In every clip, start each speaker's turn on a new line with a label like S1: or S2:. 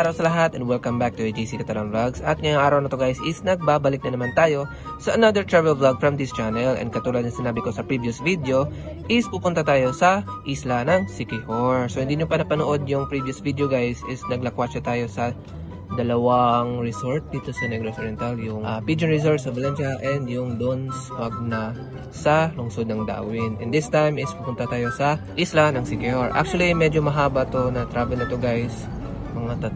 S1: araw sa lahat and welcome back to AJC Catalan Vlogs. At ngayong araw na to guys is nagbabalik na naman tayo sa another travel vlog from this channel. And katulad ng sinabi ko sa previous video is pupunta tayo sa isla ng Siquijor. So hindi nyo pa napanood yung previous video guys, is naglakwatsa tayo sa dalawang resort dito sa Negros Oriental, yung Pigeon Resort sa Valencia and yung Dons Magna sa lungsod ng Dawin. And this time is pupunta tayo sa isla ng Siquijor. Actually medyo mahaba to na travel na to guys, mga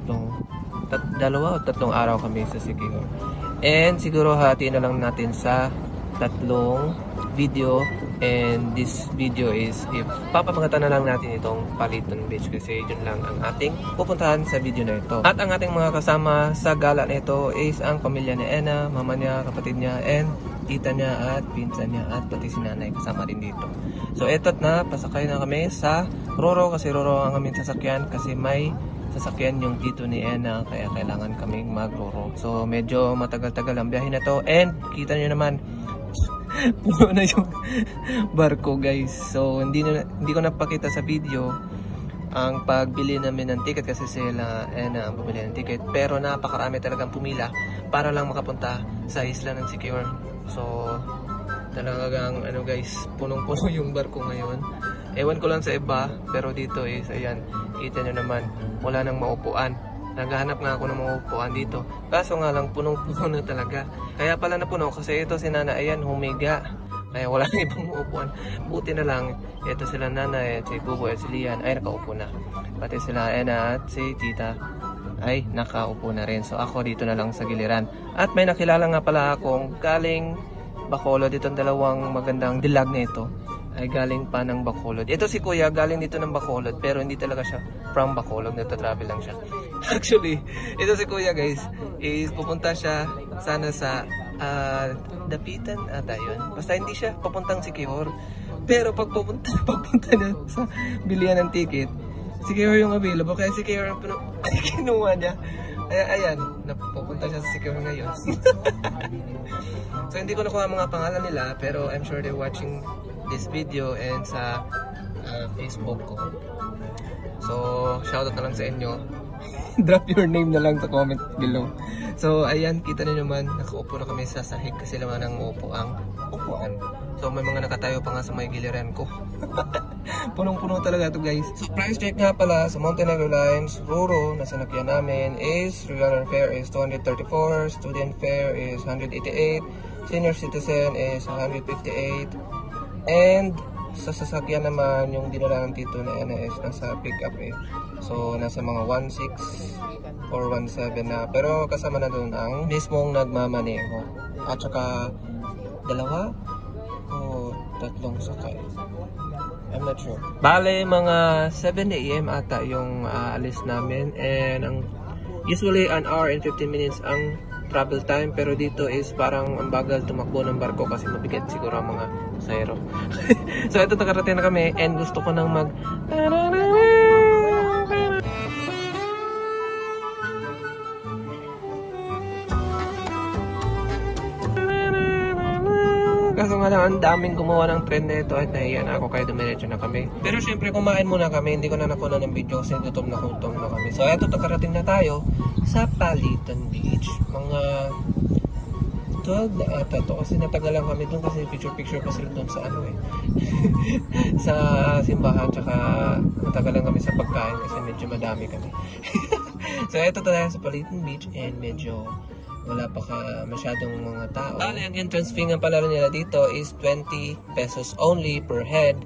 S1: dalawa o tatlong araw kami sa Siquijor. And siguro hatiin na lang natin sa tatlong video. And this video is papamagatan na lang natin itong Paliton Beach kasi yun lang ang ating pupuntahan sa video na ito. At ang ating mga kasama sa gala na ito is ang pamilya ni Ena, mama niya, kapatid niya, and tita niya at pinsan niya at pati si nanay kasama din dito. So eto't na, pasakay na kami sa Roro kasi Roro ang aming sasakyan kasi may sasakyan yung tito ni Ena kaya kailangan kaming mag-Roro. So medyo matagal-tagal ang biyahe na to and kita niyo naman puno na yung barko guys. So hindi ko napakita sa video ang pagbili namin ng ticket kasi sila Ena ang bumili ng ticket, pero napakarami talagang pumila para lang makapunta sa isla ng Siquijor. So talagang ano guys, punong-puno yung barko ngayon. Ewan ko lang sa iba, pero dito is ayan, kita nyo naman wala nang maupuan. Naghahanap nga ako ng mga upuan dito. Kaso nga lang punong-puno na talaga. Kaya pala napuno kasi ito si Nana ayan humiga. Kaya wala na ibang upuan. Buti na lang ito sila Nana at si Bubo at si Lian ay nakaupo na. Pati sila Ena at si Tita ay nakaupo na rin. So ako dito na lang sa giliran. At may nakilala nga pala akong galing Bacolod. Itong dalawang magandang dilag na ito ay galing pa ng Bacolod. Ito si Kuya galing dito ng Bacolod pero hindi talaga siya from Bacolod, nagta-travel lang siya. Actually, ito si Kuya guys is pupunta siya sana sa Dapitan ata yun. Basta hindi siya papuntang Siquijor. Pero pag pupunta na sa bilihan ng ticket, Siquijor yung available. Kaya Siquijor ang kinuha niya. Kaya ayan, napupunta siya sa Siquijor ngayon. So hindi ko nakuha mga pangalan nila pero I'm sure they're watching this video and sa Facebook ko. So shoutout na lang sa inyo. Drop your name na lang sa comment below. So ayan, kita niyo naman nakaupo na kami sa sahig kasi naman ang upuan. So may mga nakatayo pa nga sa may giliran ko. Punong-puno talaga to guys. So price check nga pala sa Montenegro Lines Roro na sinakyan namin is regular fare is 234, student fare is 188, senior citizen is 158, and sa sasakyan naman yung dinala ng tito na NS nasa pick up so nasa mga 1.6 or 1.7 na, pero kasama na doon ang mismong nagmamaneho at saka dalawa o tatlong sakay, I'm not sure. Bale mga 7 AM ata yung alis namin and usually an hour and 15 minutes ang travel time, pero dito is parang ang bagal tumakbo ng barko kasi mabigat siguro ang mga pasahero. So ito, nakarating na kami and gusto ko nang kaso nga lang ang daming gumawa ng trend na ito at nahiyan ako kaya dumiretso na kami. Pero syempre kumain muna kami, hindi ko na nakuha ng video kasi gutom na kami. So eto, nakarating na tayo sa Paliton Beach. Mga 12 na ata to kasi natagalan kami dun kasi picture pa sila dun sa sa simbahan, tsaka natagalan kami sa pagkain kasi medyo madami kami. So eto tayo sa Paliton Beach and medyo wala pa masyadong mga tao. Ang entrance fee nga pala nila dito is 20 pesos only per head.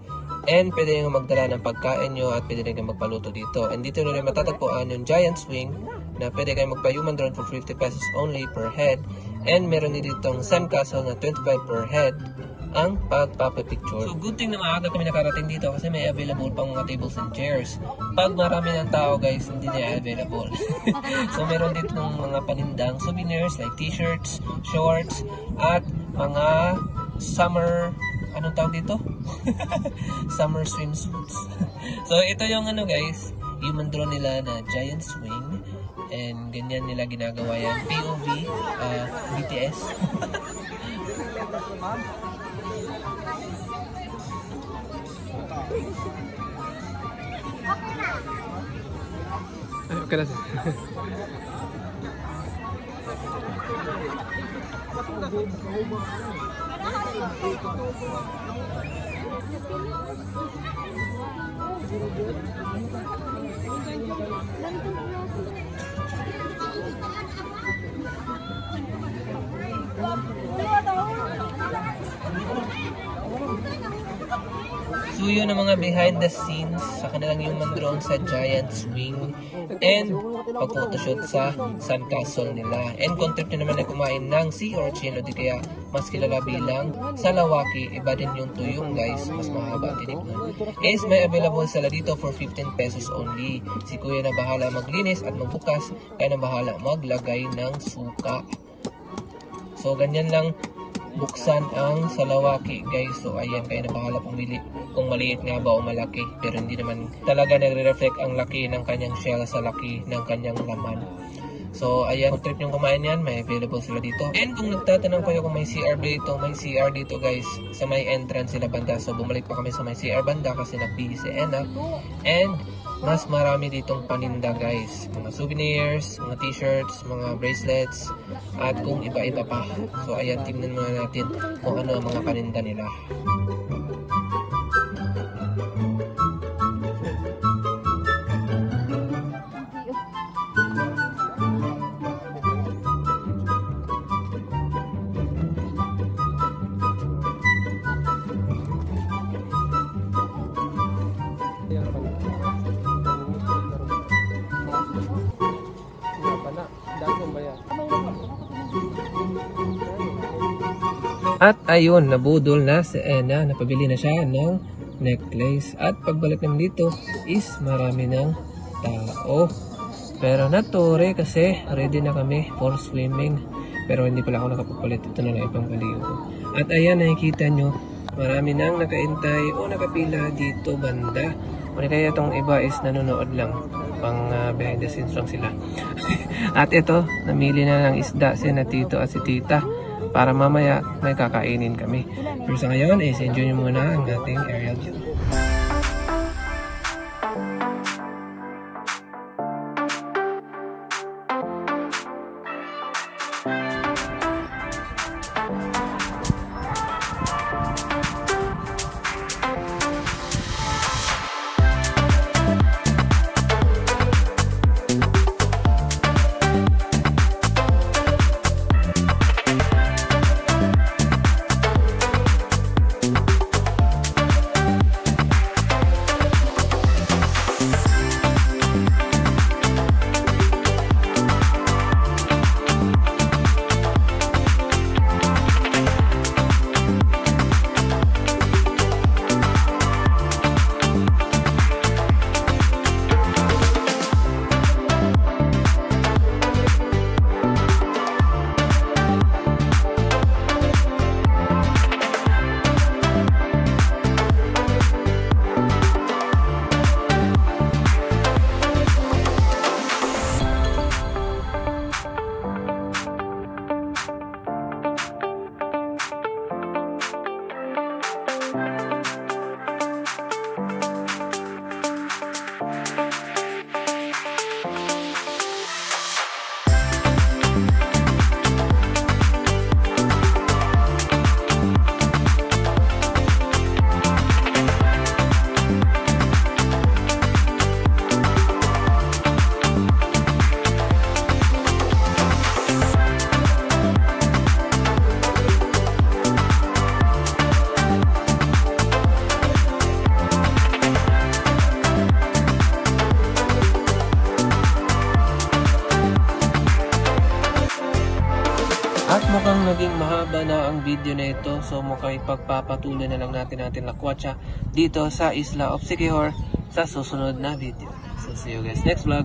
S1: And pwede nyo magdala ng pagkain nyo at pwede nyo magpaluto dito. And dito nyo rin matatagpuan yung giant swing na pwede kayo magpa-human drone for 50 pesos only per head. And meron din ditong Sam Castle na 25 per head ang pagpapapicture. So good thing na maaga kami nakarating dito kasi may available pang mga tables and chairs. Pag marami ng tao guys, hindi na available. So meron dito ng mga panindang souvenirs like t-shirts, shorts, at mga summer, anong tawag dito? Summer swimsuits. So ito yung guys, human drone nila na giant swing. And ganyan nila ginagawa yan. POV, BTS. Ay, okay na siya. So yun ang mga behind the scenes sa kanilang human drone sa Giant Swing and pag-photoshoot sa sandcastle nila. And kung trip nyo naman na kumain ng sea urchin o di kaya mas kilala bilang salawaki, iba din yung tuyong guys, mas mahaba ang tinik nun. Is may available sila dito for 15 pesos only. Si kuya na bahala maglinis at magbukas, kaya na bahala maglagay ng suka. So ganyan lang buksan ang salawaki guys. So ayan, kayo na bahala pumili kung maliit nga ba o malaki, pero hindi naman talaga nagre-reflect ang laki ng kanyang shell sa laki ng kanyang laman. So ayan, kung trip yung kumain yan, may available sila dito. And kung nagtatanong kayo kung may CR dito, may CR dito guys sa may entrance sila banda. So bumalik pa kami sa may CR banda kasi nag-busy si Ena. And mas marami ditong paninda guys, mga souvenirs, mga t-shirts, mga bracelets, at kung iba-iba pa. So ayan, tingnan muna natin kung ano ang mga paninda nila. At ayun, nabudol na si Ena, napabili na siya ng necklace. At pagbalik naman dito is marami ng tao. Pero natore kasi ready na kami for swimming. Pero hindi pala ako nakapagpalit, ito na lang ibang baliw ko. At ayan, nakikita nyo, marami nang nakaintay o nakapila dito banda. O kaya itong iba is nanonood lang, pang behind the scenes lang sila. At ito, namili na ng isda si na tito at si tita para mamaya may kakainin kami. Pero sa ngayon, enjoy nyo muna ang ating aerial view. At mukhang naging mahaba na ang video na ito, so mukhang ipagpapatuloy na lang natin lakwatsa dito sa Isla of Siquijor sa susunod na video. So see you guys next vlog.